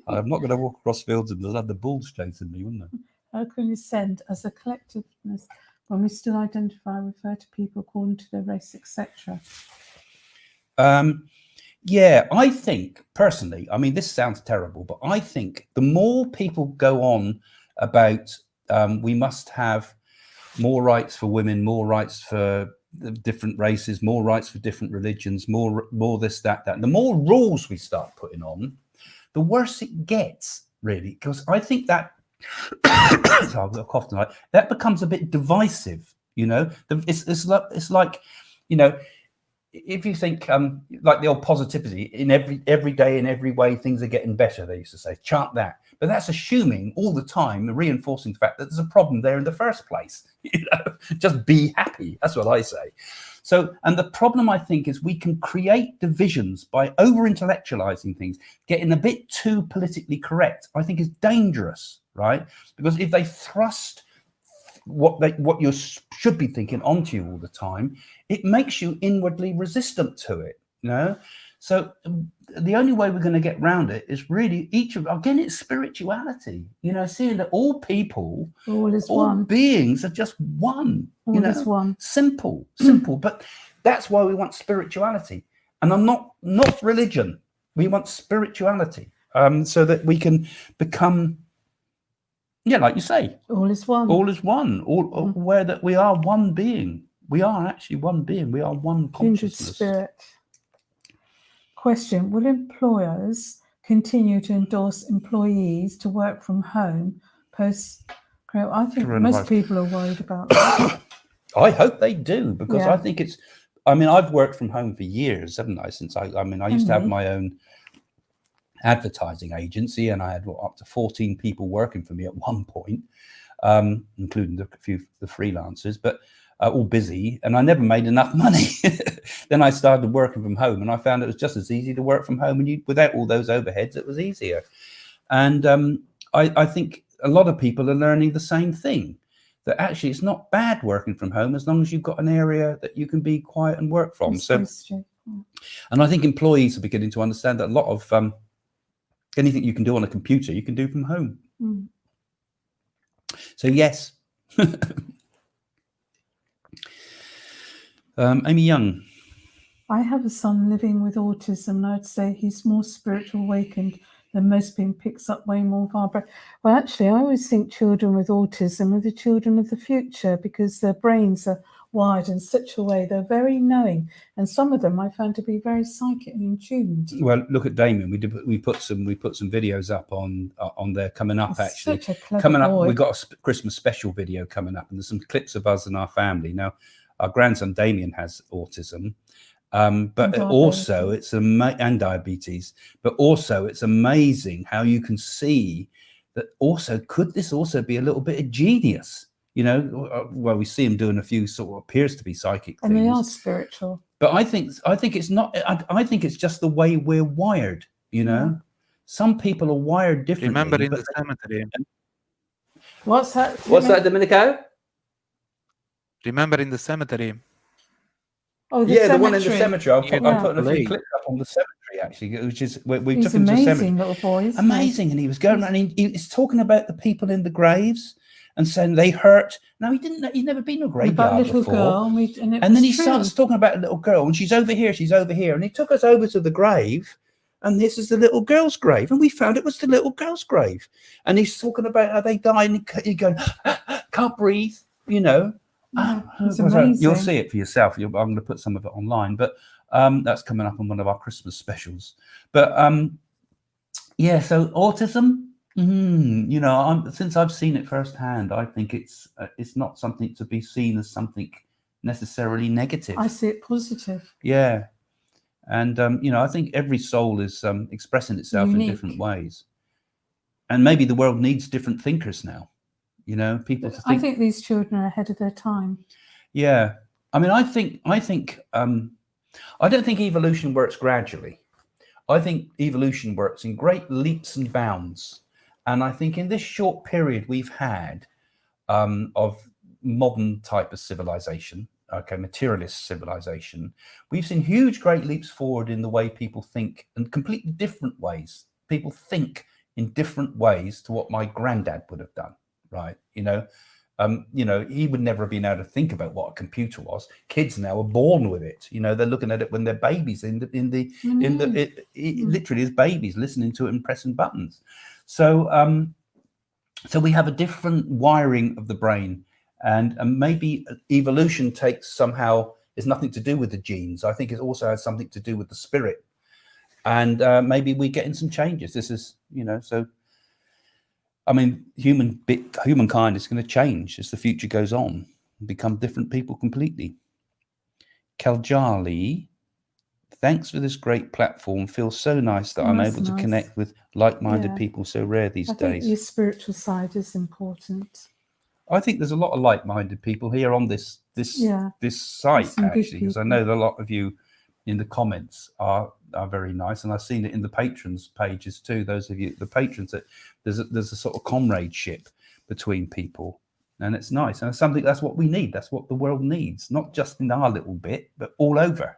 I'm not going to walk across fields and there'll have the bulls chasing me, wouldn't I? How can we send as a collectiveness when we still identify, refer to people according to their race, etc.? Yeah, I think personally, I mean, this sounds terrible, but I think the more people go on about we must have more rights for women, more rights for different races, more rights for different religions, more this, that, the more rules we start putting on, the worse it gets, really, because I think that so I've got a cough tonight, that becomes a bit divisive, you know. It's like, you know, if you think like the old positivity, in every day, in every way, things are getting better, they used to say, chant that. But that's assuming all the time, reinforcing the fact that there's a problem there in the first place. You know, just be happy. That's what I say. So, and the problem, I think, is we can create divisions by over-intellectualizing things, getting a bit too politically correct, I think is dangerous, right? Because if they thrust what you should be thinking onto you all the time, it makes you inwardly resistant to it, you know. So the only way we're going to get around it is really again, it's spirituality, you know, seeing that all people, all beings are just one, all you know, is one. simple. But that's why we want spirituality, and I'm not religion. We want spirituality, so that we can become, yeah, like you say, all is one. All is one. Where that we are one being. We are actually one being. We are one consciousness. Spirit. Question: will employers continue to endorse employees to work from home post? I think most people are worried about that. I hope they do, because I think it's. I mean, I've worked from home for years, haven't I? Since I used to have my own advertising agency, and I had up to 14 people working for me at one point, including the freelancers, but all busy, and I never made enough money. Then I started working from home, and I found it was just as easy to work from home, and without all those overheads, it was easier. And I think a lot of people are learning the same thing, that actually it's not bad working from home as long as you've got an area that you can be quiet and work from. And I think employees are beginning to understand that a lot of anything you can do on a computer, you can do from home. So yes. Amy Young. I have a son living with autism, and I'd say he's more spiritual awakened than most people, picks up way more vibration. Well, actually, I always think children with autism are the children of the future, because their brains are wired in such a way, they're very knowing, and some of them I found to be very psychic and in tune. Well, look at Damien. We put some videos up on there coming up. Actually, such a clever coming up, boy. we've got a Christmas special video coming up, and there's some clips of us and our family. Now, our grandson Damien has autism, but also it's and diabetes, but also it's amazing how you can see that. Also, could this also be a little bit of genius? You know, well, we see him doing a few sort of appears to be psychic things, and they are spiritual. But I think it's not. I think it's just the way we're wired. You know, some people are wired differently. Remember in the cemetery. What's that? What's that, Domenico? Remember in the cemetery. Oh, yeah, the one in the cemetery. I'm putting a few clips clips up on the cemetery, actually, which is where we He's took him to the cemetery. Little boy, amazing, and he was going around. And he's talking about the people in the graves and saying they hurt. No, he didn't. He'd never been to a graveyard little before. Girl, and then he starts talking about a little girl, and she's over here, she's over here, and he took us over to the grave. And this is the little girl's grave, and we found it was the little girl's grave. And he's talking about how they died, and he's going, can't breathe, you know. You'll see it for yourself. I'm going to put some of it online, but that's coming up on one of our Christmas specials. But yeah, so autism, you know, since I've seen it firsthand, I think it's not something to be seen as something necessarily negative. I see it positive. Yeah, and you know, I think every soul is expressing itself in different ways, and maybe the world needs different thinkers now. You know, people. I think these children are ahead of their time. Yeah, I mean, I don't think evolution works gradually. I think evolution works in great leaps and bounds, And I think in this short period we've had of modern type of civilization, okay, materialist civilization, we've seen huge, great leaps forward in the way people think, and completely different ways. People think in different ways to what my granddad would have done, right? You know, he would never have been able to think about what a computer was. Kids now are born with it. You know, they're looking at it when they're babies, literally as babies, listening to it and pressing buttons. So, so we have a different wiring of the brain, and maybe evolution is nothing to do with the genes. I think it also has something to do with the spirit, and maybe we're getting some changes. This is, you know, so. I mean, humankind is going to change as the future goes on, and become different people completely. Kaljali, thanks for this great platform. Feels so nice that I'm able to connect with like-minded people. So rare these days. I think your spiritual side is important. I think there's a lot of like-minded people here on this site, actually, because I know that a lot of you in the comments are very nice, and I've seen it in the patrons pages too. Those of you, the patrons, that there's a sort of comradeship between people, and it's nice, and it's something that's what we need. That's what the world needs, not just in our little bit, but all over.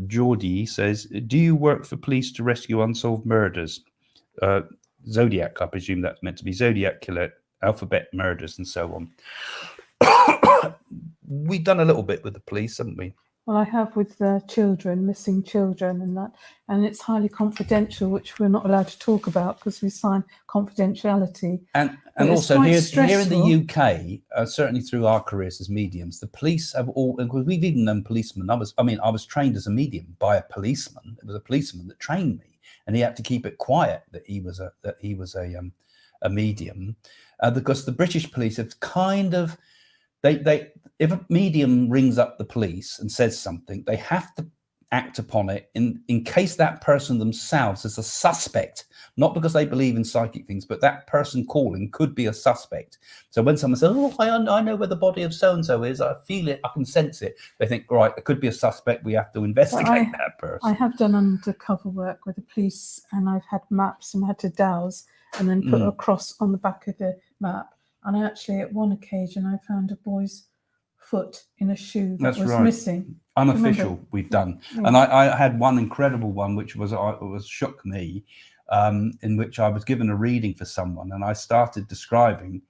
Geordie says, do you work for police to rescue unsolved murders? Zodiac, I presume that's meant to be Zodiac killer, alphabet murders, and so on. We've done a little bit with the police, haven't we? Well, I have with the children, missing children, and that, and it's highly confidential, which we're not allowed to talk about because we sign confidentiality. And also here in the UK, certainly through our careers as mediums, the police have all, because we've even known policemen. I was trained as a medium by a policeman. It was a policeman that trained me, and he had to keep it quiet that he was a medium, because the British police have kind of. If a medium rings up the police and says something, they have to act upon it in case that person themselves is a suspect, not because they believe in psychic things, but that person calling could be a suspect. So when someone says, oh, I know where the body of so-and-so is, I feel it, I can sense it, they think, right, it could be a suspect, we have to investigate that person. I have done undercover work with the police, and I've had maps and had to dowse and then put a cross on the back of the map. And actually, at one occasion, I found a boy's foot in a shoe that was missing. Unofficial, we've done. Yeah. And I had one incredible one, which shook me, in which I was given a reading for someone, and I started describing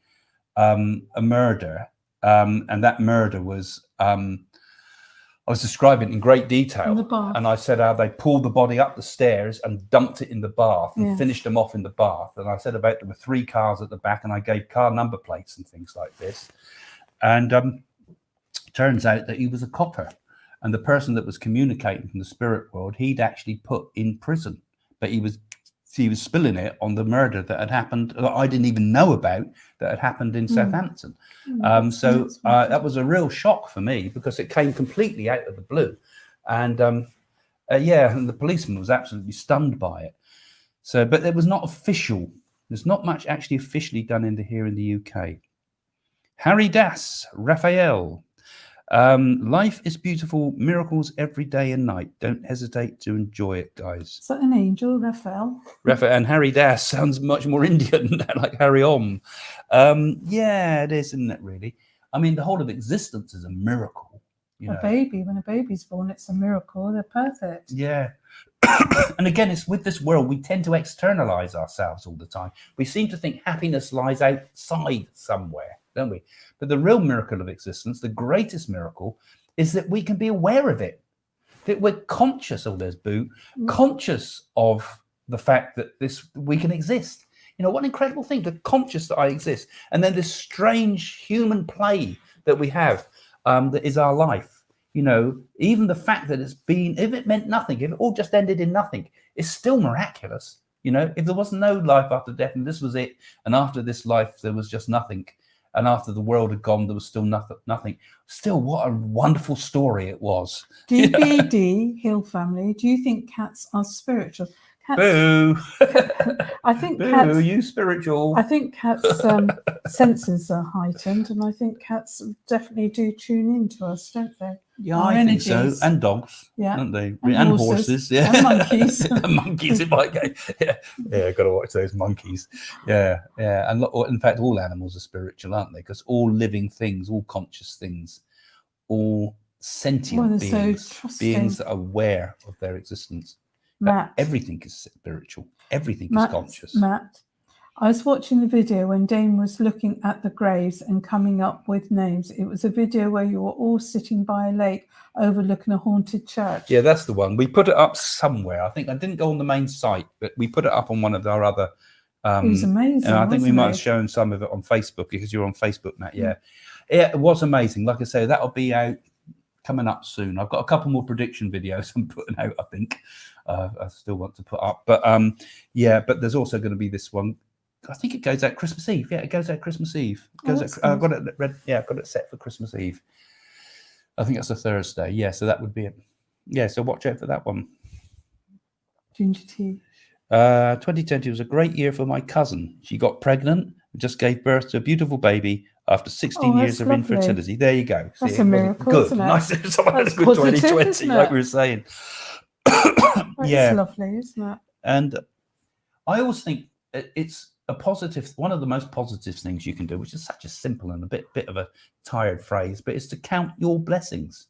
a murder, and that murder was, I was describing it in great detail, and I said how they pulled the body up the stairs and dumped it in the bath and finished them off in the bath. And I said about there were 3 cars at the back, and I gave car number plates and things like this. And turns out that he was a copper, and the person that was communicating from the spirit world, he'd actually put in prison, but he was spilling it on the murder that had happened, that I didn't even know about, that had happened in Southampton. So that was a real shock for me, because it came completely out of the blue. And and the policeman was absolutely stunned by it. So, but it was not official. There's not much actually officially done here in the UK. Harry Das, Raphael. Life is beautiful, miracles every day and night. Don't hesitate to enjoy it, guys. Is that an angel, Raphael? Raphael, and Harry Das sounds much more Indian, like Harry Om. Yeah, it is, isn't it, really? I mean, the whole of existence is a miracle. You know? When a baby's born, it's a miracle. They're perfect. Yeah. And again, it's with this world, we tend to externalize ourselves all the time. We seem to think happiness lies outside somewhere, don't we? But the real miracle of existence, the greatest miracle, is that we can be aware of it. That we're conscious, conscious of the fact that we can exist. You know, what an incredible thing, the conscious that I exist. And then this strange human play that we have, that is our life. You know, even the fact that if it meant nothing, if it all just ended in nothing, it's still miraculous. You know, if there was no life after death and this was it, and after this life, there was just nothing. And after the world had gone, there was still nothing. Still, what a wonderful story it was. DVD, Hill family, do you think cats are spiritual? cats. Boo. I think Boo, cats. you spiritual. I think cats' senses are heightened, and I think cats definitely do tune into us, don't they? Yeah, Our I think so. energies. And dogs, Yeah. don't they? And horses, yeah. And monkeys. And monkeys in my game. Yeah, got to watch those monkeys. Yeah. And in fact, all animals are spiritual, aren't they? Because all living things, all conscious things, all sentient beings, beings that are aware of their existence. Matt, everything is spiritual. Everything is conscious. Matt, I was watching the video when Dane was looking at the graves and coming up with names. It was a video where you were all sitting by a lake overlooking a haunted church. Yeah, that's the one. We put it up somewhere. I think I didn't go on the main site, but we put it up on one of our other. It was amazing. And I think we might have shown some of it on Facebook because you're on Facebook, Matt. Yeah, it was amazing. Like I say, that'll be out coming up soon. I've got a couple more prediction videos I'm putting out. I think I still want to put up, but yeah. But there's also going to be this one. I think it goes out Christmas Eve. Yeah, it goes out Christmas Eve. It goes out, I've got it read. Yeah, I've got it set for Christmas Eve. I think that's a Thursday. Yeah, so that would be it. Yeah, so watch out for that one. Ginger tea. 2020 was a great year for my cousin. She got pregnant and just gave birth to a beautiful baby after 16 years of infertility. There you go. That's a miracle. Good. Isn't it? Nice. Someone had a good 2020, like we were saying. Yeah, it's lovely, isn't it? And I always think it's a positive. One of the most positive things you can do, which is such a simple and a bit of a tired phrase, but it's to count your blessings.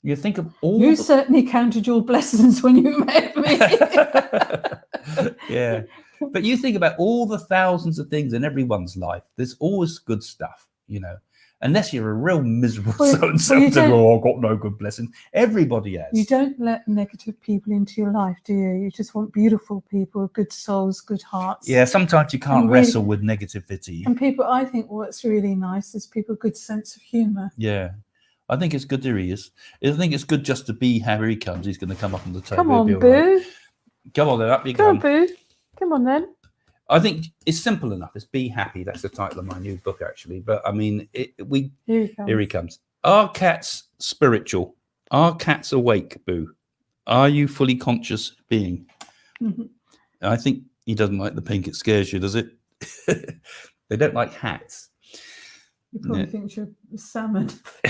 You think of all. You certainly counted your blessings when you met me. Yeah, but you think about all the thousands of things in everyone's life. There's always good stuff, you know. Unless you're a real miserable so-and-so, I've got no good blessings. Everybody has. You don't let negative people into your life, do you? You just want beautiful people, good souls, good hearts. Yeah, sometimes you can't wrestle with negativity. And people, I think what's really nice is people with a good sense of humour. Yeah. I think it's good there he is. I think it's good just to be how he comes. He's going to come up on the table. Come on, Boo. Right. Come on then, up you go. Come on, Boo. Come on then. I think it's simple enough. It's Be Happy. That's the title of my new book, actually. But I mean, here he comes. Are cats spiritual? Are cats awake, Boo? Are you fully conscious being? Mm-hmm. I think he doesn't like the pink. It scares you, does it? They don't like hats. You probably think you're a salmon. He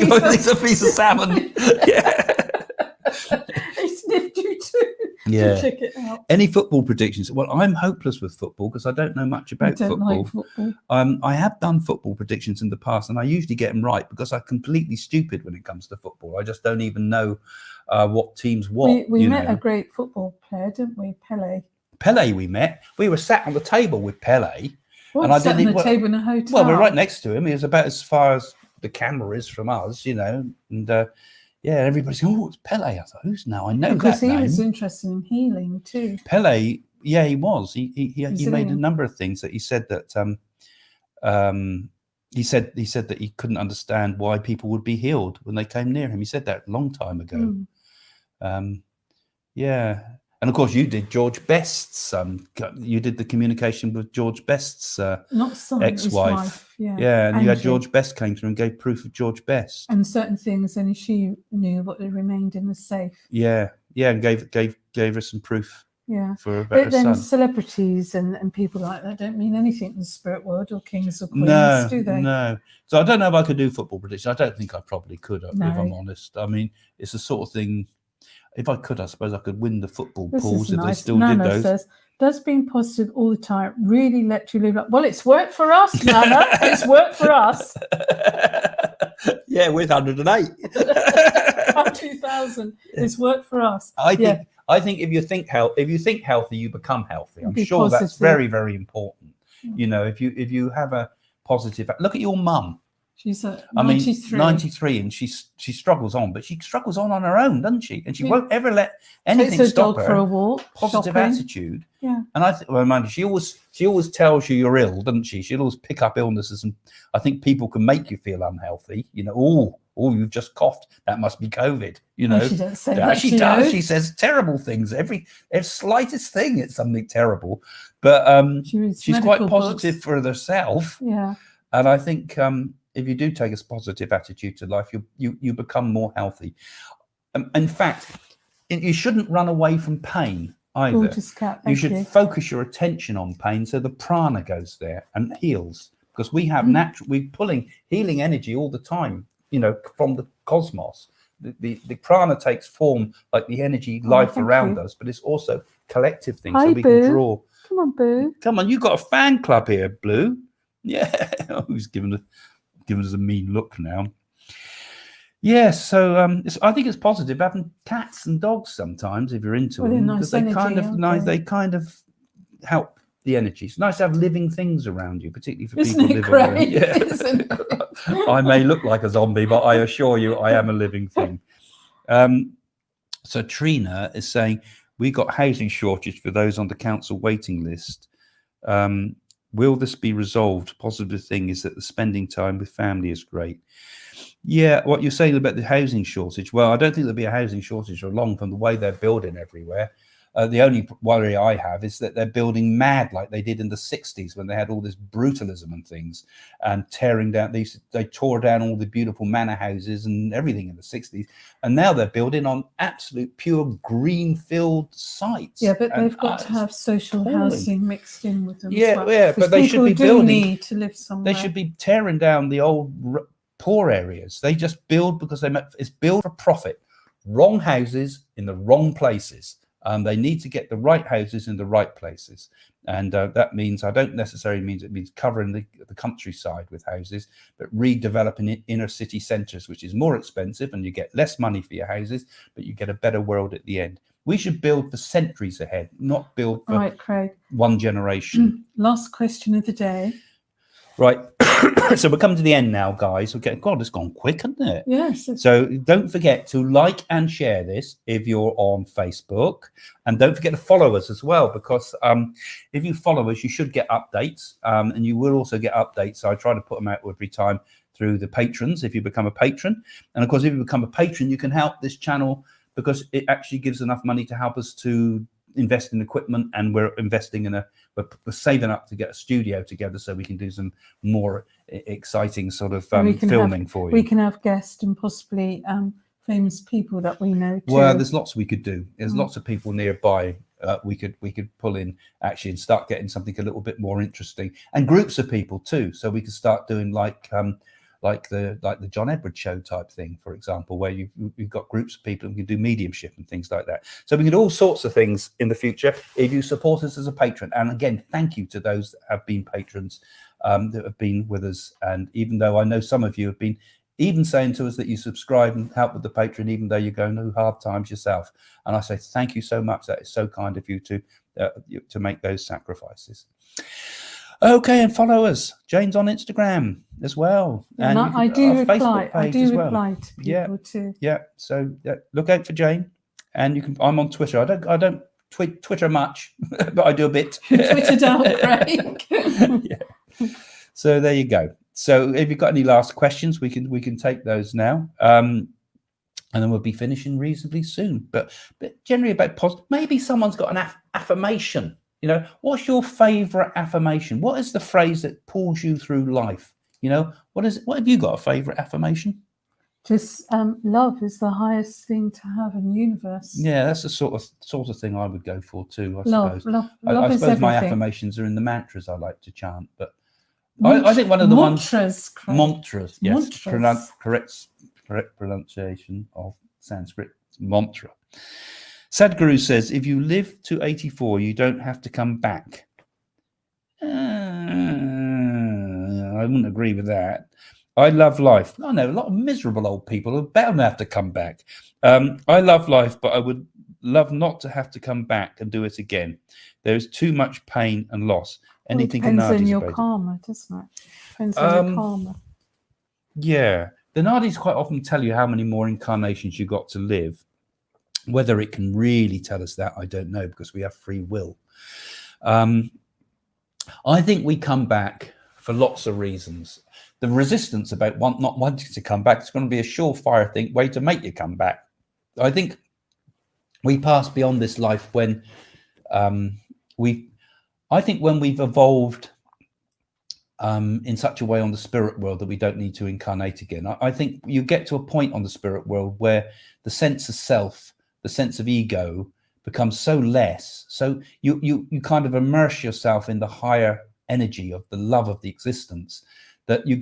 thinks a piece of salmon. Yeah. He sniffed you too. Yeah. To check it out. Any football predictions? Well, I'm hopeless with football because I don't know much about football. Like football. I have done football predictions in the past, and I usually get them right because I'm completely stupid when it comes to football. I just don't even know what teams what. We met a great football player, didn't we? Pele. We met. We were sat on the table with Pele. And I didn't. On the table in a hotel. Well, we're right next to him. He was about as far as the camera is from us, you know, and. Yeah, everybody's going, oh, it's Pele. I thought, who's now? I know because that name. Because he was interested in healing too. Pele, yeah, he was. He made a number of things that he said that he said that he couldn't understand why people would be healed when they came near him. He said that a long time ago. Yeah. And of course, you did George Best's. You did the communication with George Best's ex-wife. Yeah, and you had George Best came through and gave proof of George Best. And certain things only she knew what had remained in the safe. Yeah, and gave her some proof. Yeah, for a better but then son. Celebrities and people like that don't mean anything in the spirit world or kings or queens, do they? No. So I don't know if I could do football predictions. I don't think I probably could, if I'm honest. I mean, it's the sort of thing. If I could, I suppose I could win the football pools if they still did those. Says, does being positive all the time really let you live? Well, it's worked for us, Nana. It's worked for us. Yeah, with 108. 2000. It's worked for us. I think if you think healthy, you become healthy. I'm sure positive. That's very, very important. You know, if you have a positive look at your mum. She's 93. 93, and she struggles on, but she struggles on her own, doesn't she? And she won't ever let anything stop her. For a walk, positive attitude. Yeah. And I think, well, mind you, she always tells you you're ill, doesn't she? She'll always pick up illnesses, and I think people can make you feel unhealthy. You know, oh, you've just coughed. That must be COVID. You know, she doesn't say that. She does. She says terrible things. Every slightest thing, it's something terrible. But she's quite positive for herself. Yeah. And I think if you do take a positive attitude to life, you become more healthy. In fact, you shouldn't run away from pain either. Gorgeous cat. You Thank should you. focus your attention on pain, so the prana goes there and heals. Because we have we're pulling healing energy all the time, you know, from the cosmos. The prana takes form like the energy life around us, but it's also collective things. Hi, so we Boo. can draw. Come on, Boo. Come on, you got a fan club here, Blue. Yeah, who's giving us a mean look now. Yeah, so I think it's positive having cats and dogs sometimes if you're into them, nice because they kind of energy, nice. aren't they? They kind of help the energy. It's nice to have living things around you, particularly for Isn't people it living. great? Yeah. Isn't it? I may look like a zombie, but I assure you, I am a living thing. So Trina is saying we got housing shortage for those on the council waiting list. Will this be resolved? Positive thing is that the spending time with family is great. Yeah, what you're saying about the housing shortage. Well, I don't think there'll be a housing shortage for long from the way they're building everywhere. The only worry I have is that they're building mad like they did in the 60s when they had all this brutalism and things and tearing down. They tore down all the beautiful manor houses and everything in the 60s. And now they're building on absolute pure greenfield sites. Yeah, but they've got to have social housing mixed in with them. Yeah, as well, yeah, but they should be building. Need to live somewhere. They should be tearing down the old poor areas. They just build because it's built for profit. Wrong houses in the wrong places. They need to get the right houses in the right places. And that means, I don't necessarily mean it means covering the countryside with houses, but redeveloping inner city centres, which is more expensive and you get less money for your houses, but you get a better world at the end. We should build for centuries ahead, not build for Craig. one generation. Last question of the day. Right. So we're coming to the end now, guys. God, it's gone quick, hasn't it? Yes. So don't forget to like and share this if you're on Facebook, and don't forget to follow us as well, because if you follow us, you should get updates, and you will also get updates. So I try to put them out every time through the patrons if you become a patron. And of course, if you become a patron, you can help this channel because it actually gives enough money to help us to invest in equipment, and we're investing in we're saving up to get a studio together so we can do some more exciting sort of filming for you. We can have guests and possibly famous people that we know too. Well, there's lots we could do. There's lots of people nearby we could pull in actually and start getting something a little bit more interesting, and groups of people too. So we could start doing like the John Edwards show type thing, for example, where you've got groups of people and you can do mediumship and things like that. So we can do all sorts of things in the future if you support us as a patron. And again, thank you to those that have been patrons that have been with us. And even though I know some of you have been even saying to us that you subscribe and help with the Patreon, even though you're going through hard times yourself. And I say thank you so much. That is so kind of you to make those sacrifices. Okay, and follow us. Jane's on Instagram as well, and I do reply. I do reply to people too. Yeah, so look out for Jane, and you can. I'm on Twitter. I don't tweet Twitter much, but I do a bit. Twittered out, Craig. Yeah. So there you go. So if you've got any last questions, we can take those now. And then we'll be finishing reasonably soon. But generally about positive. Maybe someone's got an affirmation. You know, what's your favorite affirmation? What is the phrase that pulls you through life? You know, what have you got a favorite affirmation? Just love is the highest thing to have in the universe. Yeah, that's the sort of thing I would go for too, I suppose. Love I suppose my affirmations are in the mantras I like to chant, but I think one of the mantras, yes, correct pronunciation of Sanskrit, mantra. Sadhguru says, if you live to 84, you don't have to come back. I wouldn't agree with that. I love life. I know a lot of miserable old people who are bound to have to come back. I love life, but I would love not to have to come back and do it again. There is too much pain and loss. Anything depends on your karma, doesn't it? Depends on your karma. Yeah. The Nadis quite often tell you how many more incarnations you got to live. Whether it can really tell us that, I don't know, because we have free will. I think we come back for lots of reasons. The resistance about not wanting to come back is going to be a surefire way to make you come back. I think we pass beyond this life when we've evolved in such a way on the spirit world that we don't need to incarnate again. I think you get to a point on the spirit world where the sense of self, the sense of ego becomes so less. So you kind of immerse yourself in the higher energy of the love of the existence, that you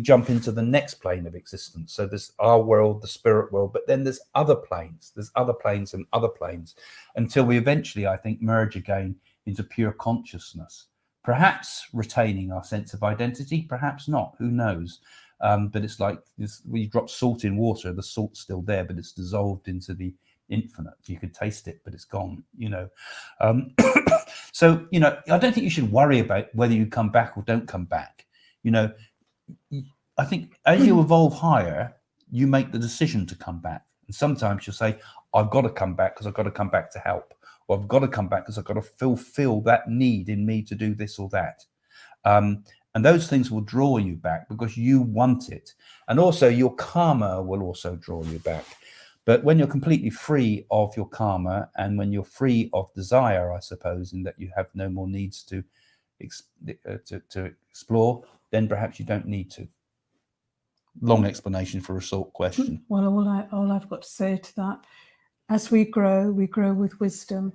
jump into the next plane of existence. So there's our world, the spirit world, but then there's other planes, and other planes, until we eventually, I think, merge again into pure consciousness, perhaps retaining our sense of identity, perhaps not, who knows. But it's like this, when you drop salt in water, the salt's still there, but it's dissolved into the infinite. You could taste it, but it's gone, you know. So, you know, I don't think you should worry about whether you come back or don't come back. You know, I think as you evolve higher, you make the decision to come back. And sometimes you'll say, I've got to come back because I've got to come back to help. Or I've got to come back because I've got to fulfill that need in me to do this or that. And those things will draw you back because you want it. And also your karma will also draw you back. But when you're completely free of your karma, and when you're free of desire, I suppose, in that you have no more needs to explore, then perhaps you don't need to. Long explanation for a short question. Well, all I've got to say to that, as we grow with wisdom.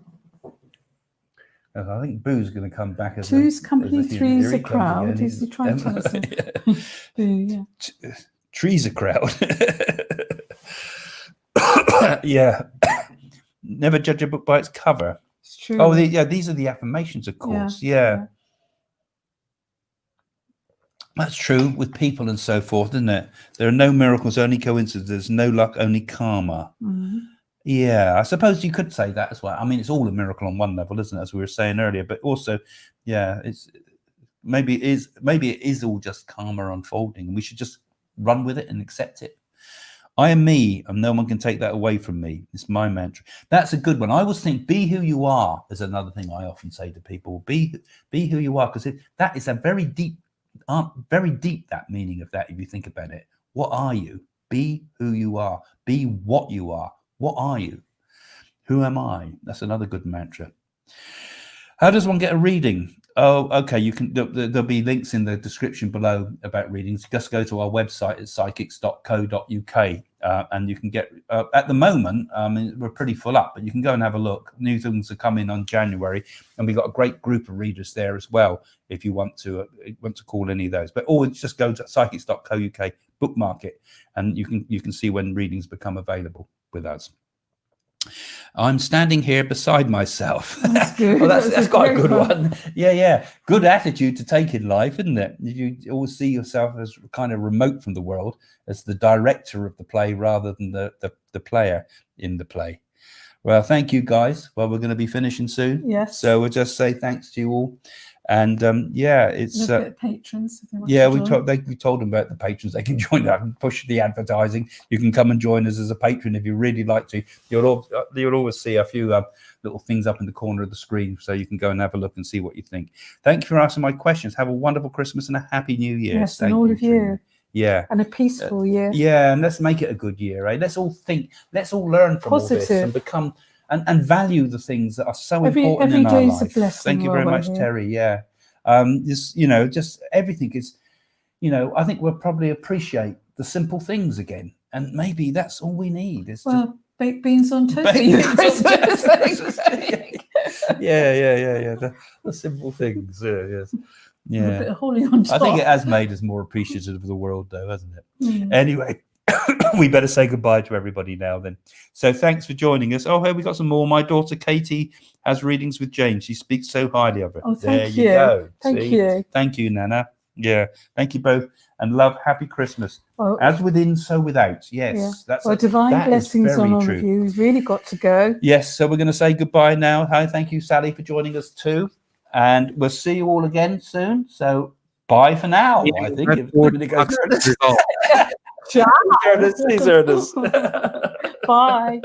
I think Boo's going to come back as Two's company, as three's a crowd. Is he trying to tell us? Boo, yeah. Tree's a crowd. Yeah. Never judge a book by its cover. It's true. Oh, these are the affirmations, of course. Yeah. That's true with people and so forth, isn't it? There are no miracles, only coincidences. There's no luck, only karma. Mm-hmm. Yeah, I suppose you could say that as well. I mean, it's all a miracle on one level, isn't it? As we were saying earlier, but also, yeah, maybe it is all just karma unfolding, and we should just run with it and accept it. I am me, and no one can take that away from me. It's my mantra. That's a good one. I always think, be who you are is another thing I often say to people. Be who you are, because that is a very deep, that meaning of that, if you think about it. What are you? Be who you are. Be what you are. What are you? Who am I? That's another good mantra. How does one get a reading? Oh, okay. You can. There'll be links in the description below about readings. Just go to our website at psychics.co.uk, and you can get. At the moment, we're pretty full up, but you can go and have a look. New things are coming on January, and we've got a great group of readers there as well. If you want to call any of those, but always just go to psychics.co.uk, bookmark it, and you can see when readings become available with us. I'm standing here beside myself. That's good. Well, that's quite a good one. Yeah. Good attitude to take in life, isn't it? You always see yourself as kind of remote from the world, as the director of the play rather than the player in the play. Well, thank you, guys. Well, we're going to be finishing soon. Yes. So we'll just say thanks to you all. And it's patrons. We told them about the patrons. They can join that and push the advertising. You can come and join us as a patron if you really like to. You'll always see a few little things up in the corner of the screen, so you can go and have a look and see what you think. Thank you for asking my questions. Have a wonderful Christmas and a happy New Year. Yes, thank and all of you. Yeah, and a peaceful year. Yeah, and let's make it a good year. Let's all think. Let's all learn from Positive. All this and become. And value the things that are so important in our life. Thank you very much, Terry. Yeah. Just everything is, I think we'll probably appreciate the simple things again. And maybe that's all we need is baked beans on toast. Yeah. The simple things. Yes. Yeah. A bit of holly on top. I think it has made us more appreciative of the world, though, hasn't it? Anyway. We better say goodbye to everybody now then. So thanks for joining us. Oh, hey, we got some more. My daughter Katie has readings with Jane. She speaks so highly of it. Oh, there you go. Thank you, Nana. Yeah. Thank you both. And love, happy Christmas. Well, as within, so without. Yes. Yeah. Divine blessings on all of you. We've really got to go. Yes. So we're going to say goodbye now. Hi, thank you, Sally, for joining us too. And we'll see you all again soon. So bye for now. Yeah, I think it goes. Ciao. Bye.